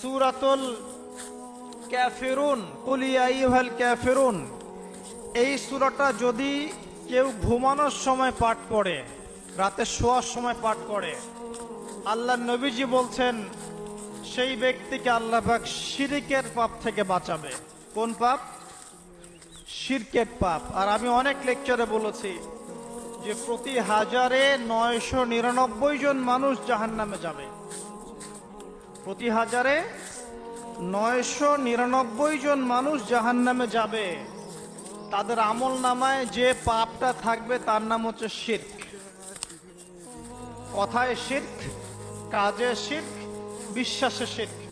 সূরাতুল কাফিরুন, কুল ইয়া আইয়ুহাল কাফিরুন, এই সূরাটা যদি কেউ ঘুমানোর সময় পাঠ করে, রাতে শোয়ার সময় পাঠ করে, আল্লাহ নবীজি বলছেন সেই ব্যক্তিকে আল্লাহ পাক শিরকের পাপ থেকে বাঁচাবে। কোন পাপ? শিরকের পাপ। আর আমি অনেক লেকচারে বলেছি যে প্রতি হাজারে 999 জন মানুষ জাহান্নামে যাবে। প্রতি হাজারে 999 জন মানুষ জাহান্নামে যাবে। তাদের আমল নামায় যে পাপটা থাকবে তার নাম হচ্ছে শিরক। কথায় শিরক, কাজে শিরক, বিশ্বাসে শিরক।